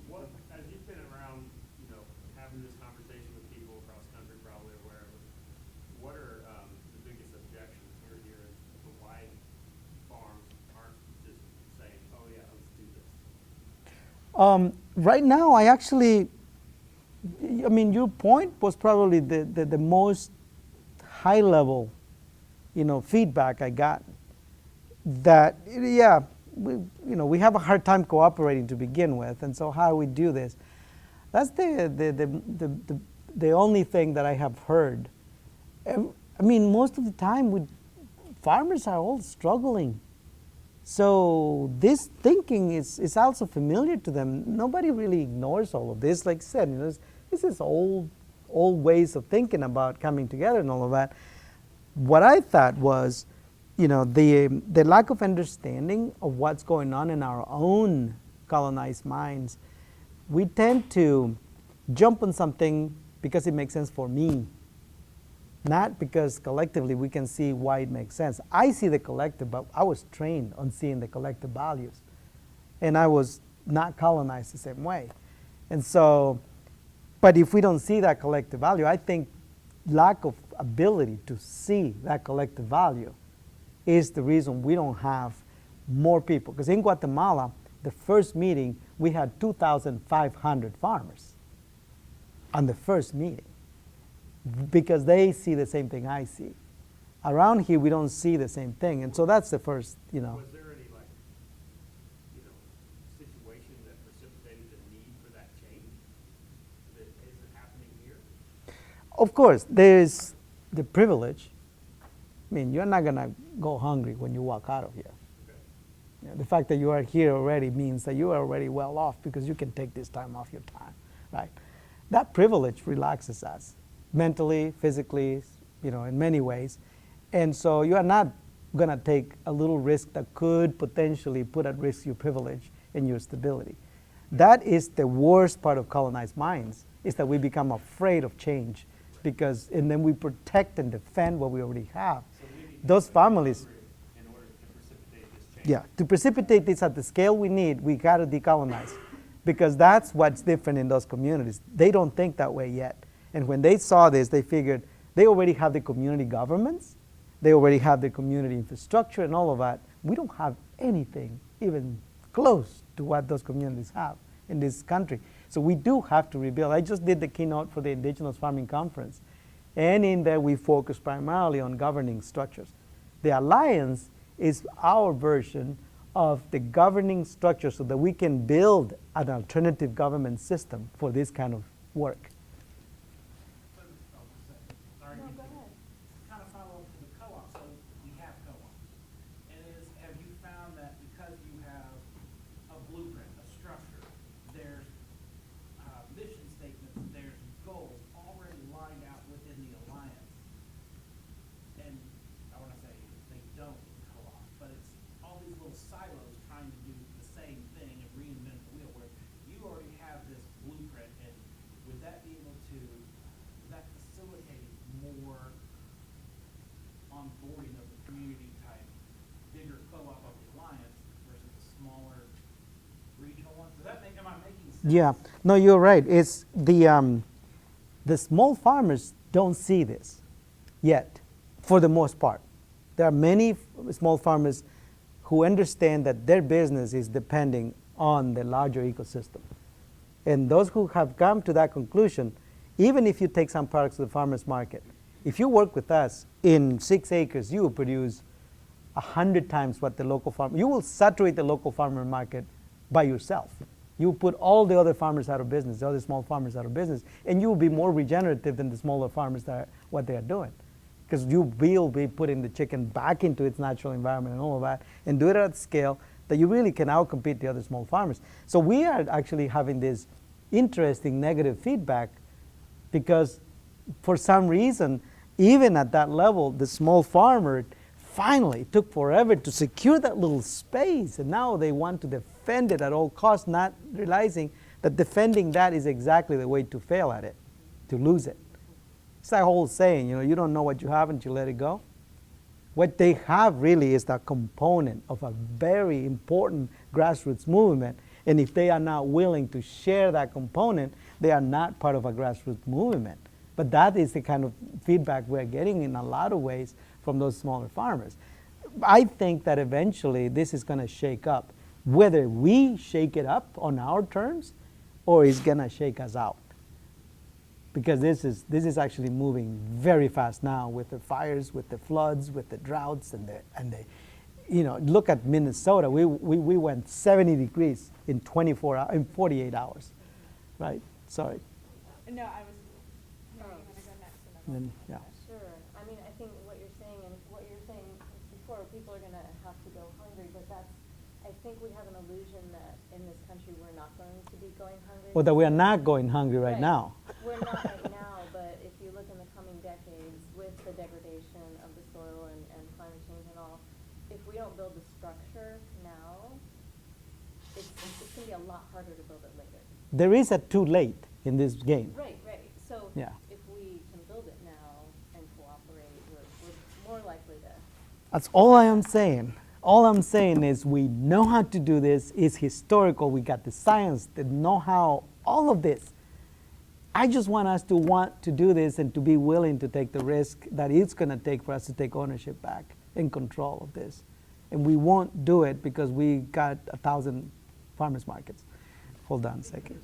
What, as you've been around, having this conversation with people across the country, probably or wherever, what are the biggest objections you're hearing to why farms aren't just saying, oh yeah, let's do this? Right now, your point was probably the most high level, feedback I got. That yeah, we have a hard time cooperating to begin with, and so how do we do this? That's the only thing that I have heard. I mean, most of the time, farmers are all struggling. So this thinking is also familiar to them. Nobody really ignores all of this. Like I said, this is old ways of thinking about coming together and all of that. What I thought was, the lack of understanding of what's going on in our own colonized minds. We tend to jump on something because it makes sense for me, not because collectively we can see why it makes sense. I see the collective, but I was trained on seeing the collective values, and I was not colonized the same way. And so, but if we don't see that collective value, I think lack of ability to see that collective value is the reason we don't have more people. Because in Guatemala, the first meeting, we had 2,500 farmers on the first meeting because they see the same thing I see. Around here, we don't see the same thing. And so that's the first, Was there any, situation that precipitated the need for that change that isn't happening here? Of course, there's the privilege. I mean, you're not going to go hungry when you walk out of here. Okay. The fact that you are here already means that you are already well off because you can take this time off your time, right? That privilege relaxes us. mentally, physically, in many ways. And so you are not going to take a little risk that could potentially put at risk your privilege and your stability. That is the worst part of colonized minds, is that we become afraid of change and then we protect and defend what we already have. So we need to Those get families, in order to precipitate this change. yeah, to precipitate this at the scale we need, we got to decolonize, because that's what's different in those communities. They don't think that way yet. And when they saw this, they figured they already have the community governments, they already have the community infrastructure and all of that. We don't have anything even close to what those communities have in this country. So we do have to rebuild. I just did the keynote for the Indigenous Farming Conference, and in there we focus primarily on governing structures. The Alliance is our version of the governing structure so that we can build an alternative government system for this kind of work. Sorry, No, go ahead. kind of follow up to the co-op. So we have co-ops. And have you found that because you have a blueprint, a structure, there's mission statements, there's goals already lined out within the alliance? And I want to say they don't co-op, but it's all these little silos trying to do the same thing and reinvent the wheel, where you already have this blueprint. And would that be able to, would that facilitate more onboarding of the community type, bigger co-op of the alliance versus the smaller regional ones? Am I making sense? Yeah, no, you're right. It's the small farmers don't see this yet, for the most part. There are many small farmers who understand that their business is depending on the larger ecosystem. And those who have come to that conclusion, even if you take some products to the farmer's market, if you work with us, in 6 acres, you will produce 100 times what the local farmer, you will saturate the local farmer market by yourself. You put all the other farmers out of business, the other small farmers out of business, and you will be more regenerative than the smaller farmers that are what they are doing. Because you will be putting the chicken back into its natural environment and all of that, and do it at a scale that you really can outcompete the other small farmers. So we are actually having this interesting negative feedback, because for some reason, even at that level, the small farmer finally took forever to secure that little space, and now they want to defend it at all costs, not realizing that defending that is exactly the way to fail at it, to lose it. It's that whole saying, you don't know what you have until you let it go. What they have really is that component of a very important grassroots movement, and if they are not willing to share that component, they are not part of a grassroots movement. But that is the kind of feedback we're getting in a lot of ways from those smaller farmers. I think that eventually this is going to shake up, whether we shake it up on our terms or it's going to shake us out. Because this is actually moving very fast now with the fires, with the floods, with the droughts, and look at Minnesota. We went 70 degrees in 48 hours, right? Sorry. No, I was, no, you want to go next? And then Yeah. Sure. I mean, I think what you're saying, and what you were saying before, people are going to have to go hungry, but I think we have an illusion that in this country we're not going to be going hungry. Well, that we are not going hungry right now. We're not right now, but if you look in the coming decades with the degradation of the soil and climate change and all, if we don't build the structure now, it's going to be a lot harder to build it later. There is a too late in this game. Right. So Yeah. if we can build it now and cooperate, we're more likely to. That's all I am saying. All I'm saying is we know how to do this. It's historical. We got the science, the know-how, all of this. I just want us to want to do this and to be willing to take the risk that it's going to take for us to take ownership back and control of this. And we won't do it because we got 1,000 farmers markets. Hold on a second.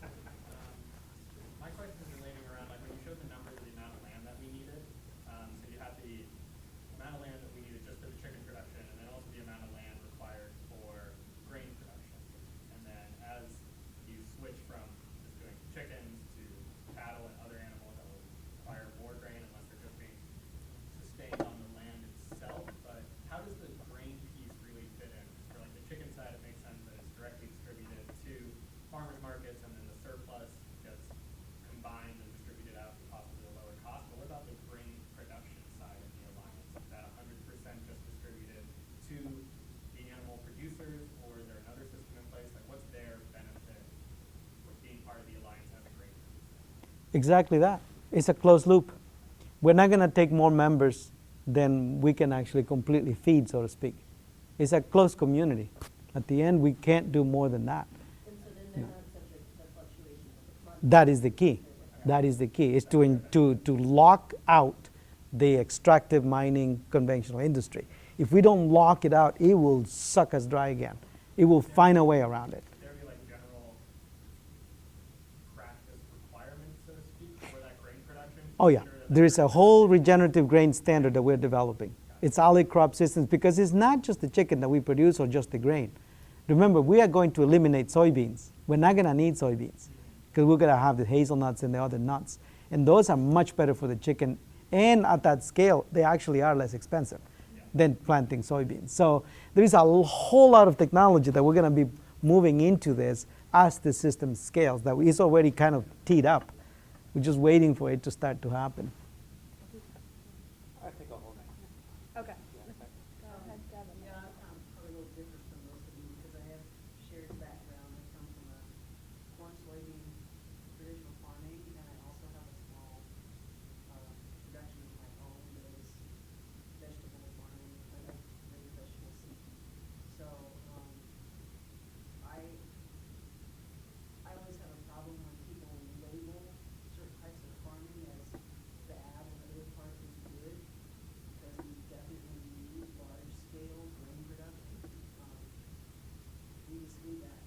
My question is relating around, like, when you showed the numbers of the amount of land that we needed, so you had the amount of land that we needed just for the chicken production, and then also the amount of land required for grain production. And then as you switch from just doing chickens to cattle and other animals that will require more grain unless they're just being sustained on the land itself, but how does the grain piece really fit in? For like the chicken side, it makes sense that it's directly distributed to farmers markets, and then the surplus Exactly that. It's a closed loop. We're not going to take more members than we can actually completely feed, so to speak. It's a closed community. At the end, we can't do more than that. And so then they're not subject to the fluctuations of the market. That is the key. That is the key. Is to lock out the extractive mining conventional industry. If we don't lock it out, it will suck us dry again. It will find a way around it. There be like general practice requirements, so to speak, for that grain production? Oh yeah, there is a whole regenerative grain standard that we're developing. It's allied crop systems because it's not just the chicken that we produce or just the grain. Remember, we are going to eliminate soybeans. We're not going to need soybeans because we're going to have the hazelnuts and the other nuts. And those are much better for the chicken. And at that scale, they actually are less expensive than planting soybeans. So there is a whole lot of technology that we're going to be moving into this as the system scales. That is already kind of teed up. We're just waiting for it to start to happen. I think I'll hold that. Okay. Go ahead, Gavin. Yeah, I'm probably a little different from most of you because I have shared background. I come from a corn, soybean, traditional farming, and I also have a small production of my own that is vegetable farming, kind of maybe vegetable seed. So I always have a problem when people label certain types of farming as bad and other parts as good, because we definitely need large-scale grain production. We just need that.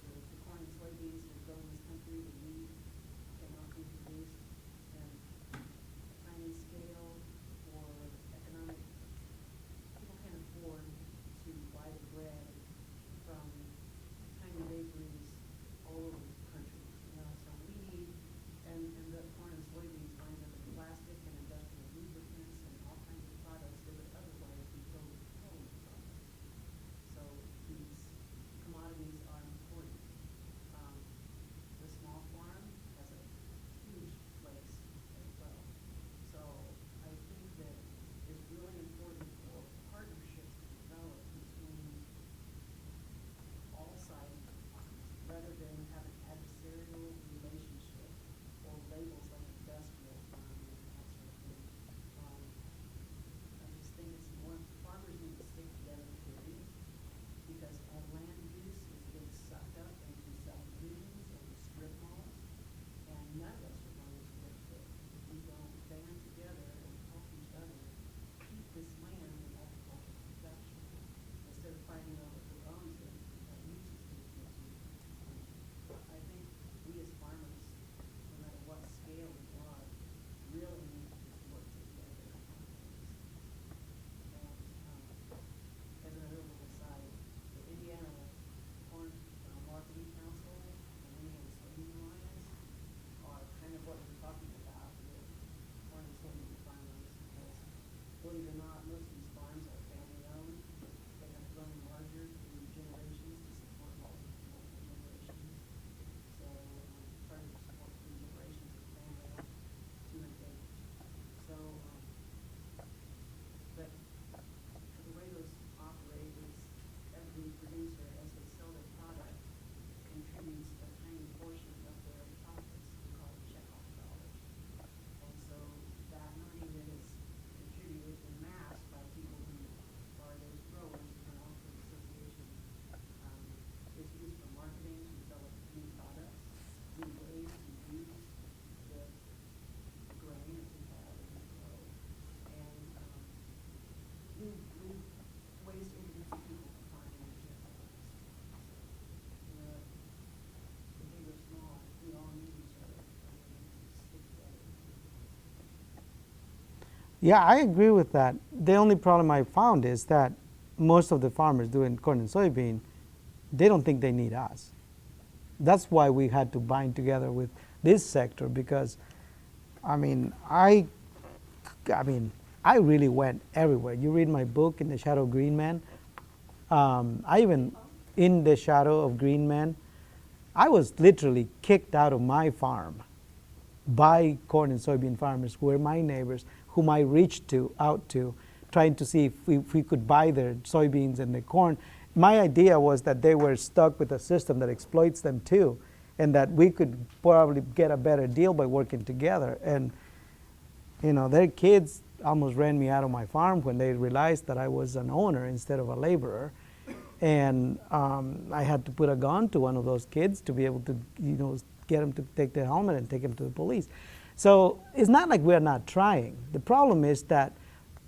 The corn and soybeans that grow in this country, the wheat cannot be produced in tiny scale or economic. People can't afford to buy the bread from tiny bakeries all over the country, you know, so we need, and the corn and soybeans wind up in plastic and industrial lubricants and all kinds of products that would otherwise be totally processed. So these commodities are important. The small farm has a huge place as well. So I think that it's really important for partnerships to develop between all sides of the farms, rather than have an adversarial relationship or labels like industrial farming and that sort of thing. I just think it's more, farmers need to stick together, period, because our land use is getting sucked up into subdivisions and strip malls, and none of us are going to benefit if we don't band together and help each other keep this land in agricultural production, instead of fighting over who owns it or uses it. I think we as farmers, no matter what scale we are, really need to just work together on things. And as another little aside, the Indiana Corn Marketing Council and Indiana Soybean Alliance are kind of what we're talking about with corn and soybean farmers, because believe it or not, most of these farms are family owned. They have grown larger through generations to support multiple generations. So part of the support through generations of family owned 200 acres. So, but the way those operate is every producer, as they sell their product, contributes a tiny portion of their profits. We call it checkoff dollars. And so that money that is contributed in mass by people who are those growers and also the association is used for marketing to develop new products, new ways to use the grain that we have and we grow, and new ways to introduce people to farming in general. You know, the big or small, we all need each other, and we need to stick together. Yeah, I agree with that. The only problem I found is that most of the farmers doing corn and soybean, they don't think they need us. That's why we had to bind together with this sector because, I really went everywhere. You read my book, In the Shadow of Green Man. I even, in the shadow of Green Man, I was literally kicked out of my farm by corn and soybean farmers who were my neighbors, whom I reached out to, trying to see if we could buy their soybeans and the corn. My idea was that they were stuck with a system that exploits them too, and that we could probably get a better deal by working together. And their kids almost ran me out of my farm when they realized that I was an owner instead of a laborer. And I had to put a gun to one of those kids to be able to, get them to take their helmet and take them to the police. So it's not like we're not trying. The problem is that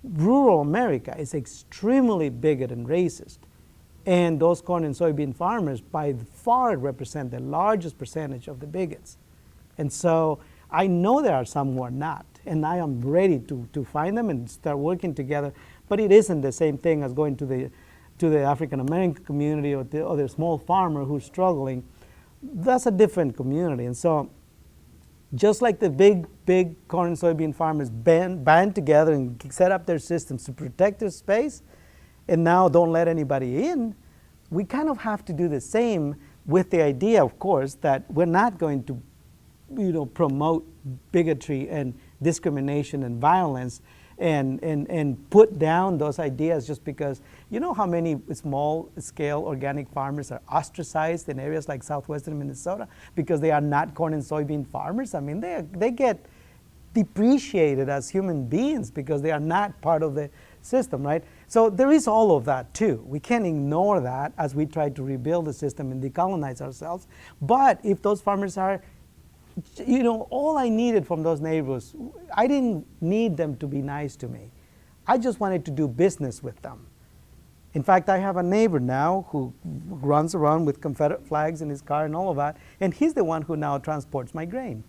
rural America is extremely bigoted and racist. And those corn and soybean farmers by far represent the largest percentage of the bigots. And so I know there are some who are not, and I am ready to find them and start working together. But it isn't the same thing as going to the African American community or the small farmer who's struggling. That's a different community. And so just like the big corn and soybean farmers band together and set up their systems to protect their space and now don't let anybody in, we kind of have to do the same with the idea, of course, that we're not going to promote bigotry and discrimination and violence and put down those ideas just because how many small scale organic farmers are ostracized in areas like southwestern Minnesota because they are not corn and soybean farmers. I mean, they get depreciated as human beings because they are not part of the system, right? So there is all of that too. We can't ignore that as we try to rebuild the system and decolonize ourselves. But if those farmers are all I needed from those neighbors, I didn't need them to be nice to me. I just wanted to do business with them. In fact, I have a neighbor now who runs around with Confederate flags in his car and all of that, and he's the one who now transports my grain.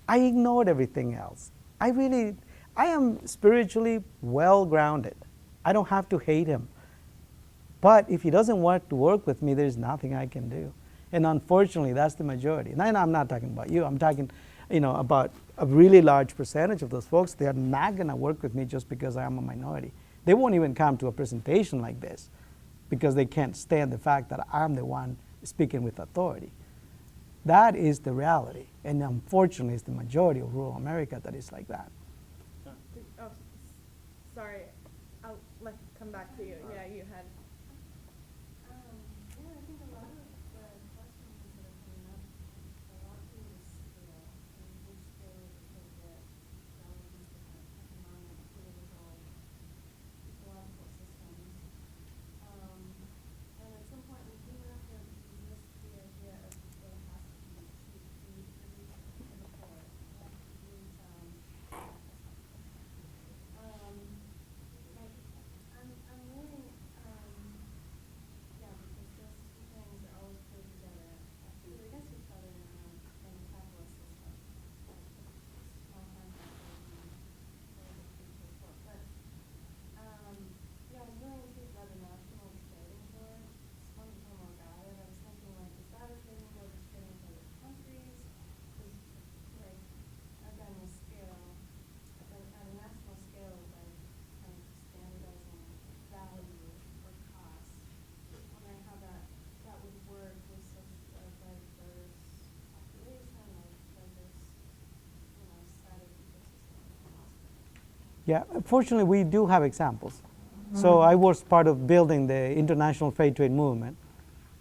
I ignored everything else. I am spiritually well grounded. I don't have to hate him. But if he doesn't want to work with me, there's nothing I can do. And unfortunately, that's the majority. And I'm not talking about you. I'm talking, about a really large percentage of those folks. They are not going to work with me just because I am a minority. They won't even come to a presentation like this because they can't stand the fact that I'm the one speaking with authority. That is the reality. And unfortunately, it's the majority of rural America that is like that. Oh, sorry. I'll come back to you. Yeah, you had. Yeah, I think a lot of the questions that are coming up, a lot to do with scale, and which scale is appropriate relative to different economic, political, ecological systems. And at some point, we do have to resist the idea of there has to be cheap food produced for the poor. There has to be some I'm really, yeah, because those two things are always put together, absolutely against each other in a capitalist system. Small contractors and so forth. But, I was really intrigued by the National Trading Board. Just wanted to know more about it. I was thinking, is that a trading board that's trading with other countries? Is, again, the scale, at a national scale, kind of standardizing value or cost. Wondering how that would work with such a diverse population or diverse, set of ecosystem. Yeah, fortunately, we do have examples. So I was part of building the International Fair Trade Movement,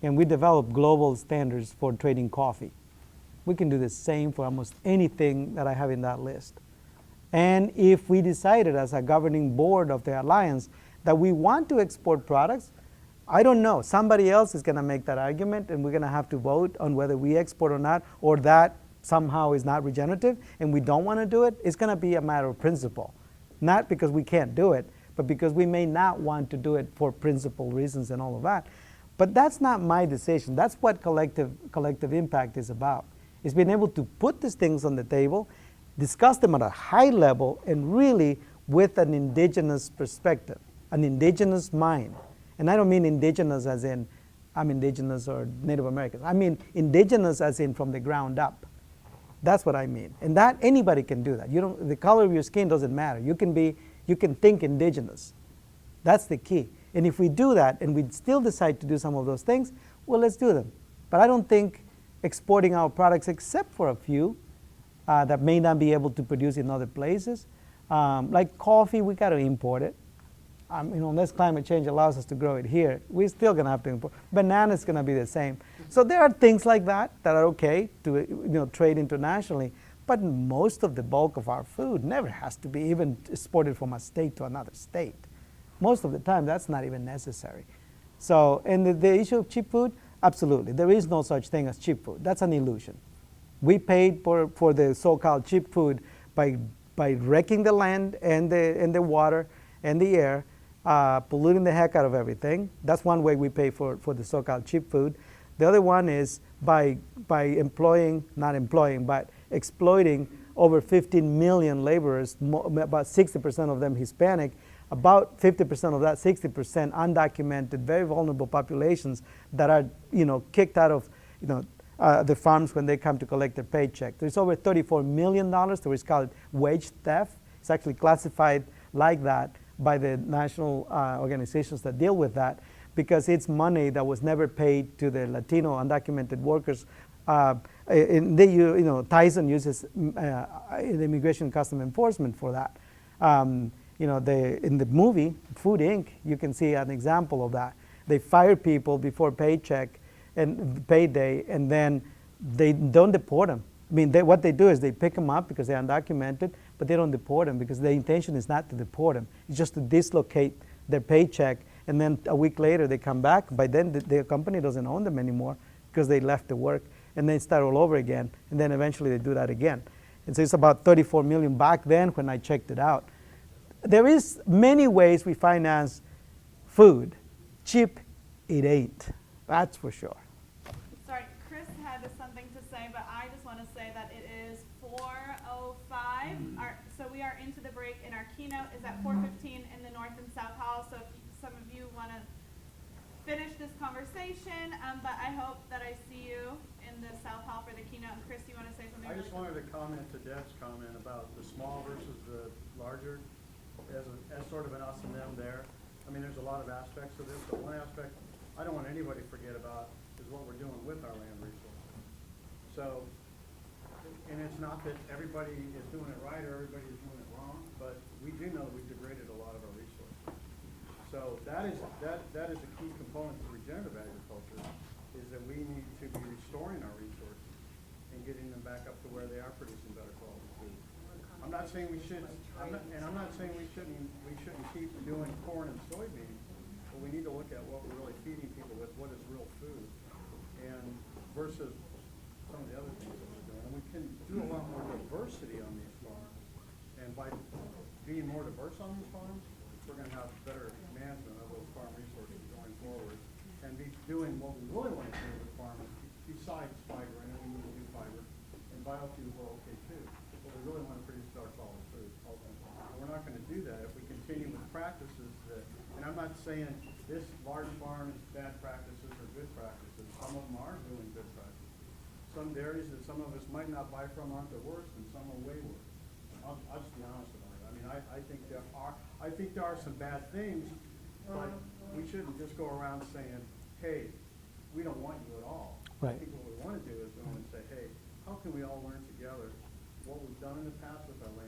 and we developed global standards for trading coffee. We can do the same for almost anything that I have in that list. And if we decided as a governing board of the alliance that we want to export products, I don't know. Somebody else is going to make that argument, and we're going to have to vote on whether we export or not, or that somehow is not regenerative, and we don't want to do it. It's going to be a matter of principle. Not because we can't do it, but because we may not want to do it for principle reasons and all of that. But that's not my decision. That's what collective impact is about. It's being able to put these things on the table, discuss them at a high level, and really with an indigenous perspective, an indigenous mind. And I don't mean indigenous as in I'm indigenous or Native American. I mean indigenous as in from the ground up. That's what I mean. And that anybody can do that. The color of your skin doesn't matter. You can think indigenous. That's the key. And if we do that and we still decide to do some of those things, well, let's do them. But I don't think exporting our products, except for a few that may not be able to produce in other places, like coffee, we got to import it. Unless climate change allows us to grow it here, we're still going to have to import. Banana's going to be the same. So there are things like that are okay to trade internationally, but most of the bulk of our food never has to be even exported from a state to another state. Most of the time, that's not even necessary. So, and the issue of cheap food, absolutely. There is no such thing as cheap food. That's an illusion. We paid for the so-called cheap food by wrecking the land and the water and the air, polluting the heck out of everything. That's one way we pay for the so-called cheap food. The other one is by exploiting over 15 million laborers, about 60% of them Hispanic, about 50% of that 60% undocumented, very vulnerable populations that are kicked out of the farms when they come to collect their paycheck. There's over $34 million that was called wage theft. It's actually classified like that by the national organizations that deal with that, because it's money that was never paid to the Latino undocumented workers. Tyson uses the Immigration and Custom Enforcement for that. In the movie Food Inc., you can see an example of that. They fire people before paycheck and payday, and then they don't deport them. I mean, what they do is they pick them up because they're undocumented, but they don't deport them because the intention is not to deport them. It's just to dislocate their paycheck, and then a week later they come back. By then, the company doesn't own them anymore because they left the work, and they start all over again, and then eventually they do that again. And so it's about 34 million back then when I checked it out. There is many ways we finance food. Cheap, it ain't. That's for sure. Sorry, Chris had something to say, but I just want to say that it is 4:05. So we are into the break, and our keynote is at 4:15 in the North and South Hall. So if some of you want to finish this conversation, but I hope that I see you in the South Hall for the keynote. And Chris, you want to say something? I just wanted to comment to Deb's comment about the small versus the larger, as sort of an us and them there. I mean, there's a lot of aspects of this, but one aspect I don't want anybody to forget about is what we're doing with our land resources. So, and it's not that everybody is doing it right or everybody is doing it wrong, but we do know we've degraded a lot of our resources. So that is a key component to regenerative agriculture, is that we need to be restoring our resources and getting them back up to where they are producing better quality food. I'm not saying we should, I'm not saying we shouldn't keep doing corn and soybeans, but we need to look at what we're really feeding people with, what is real food, and versus some of the other things that we're doing. And we can do a lot more diversity on these farms, and by being more diverse on these farms, we're going to have better management of those farm resources going forward, and be doing what we really want to do with farmers, besides fiber. I know we need to do fiber, and biofuels are okay too, but we really want to produce our solid food ultimately. And we're not going to do that if we continue with practices that, and I'm not saying this large farm is bad practices or good practices. Some of them are doing good practices. Some dairies that some of us might not buy from aren't the worst, and some are way worse. I'll just be honest about it. I mean, I think there are some bad things, but we shouldn't just go around saying, hey, we don't want you at all. Right. I think what we want to do is go and say, hey, how can we all learn together what we've done in the past with our land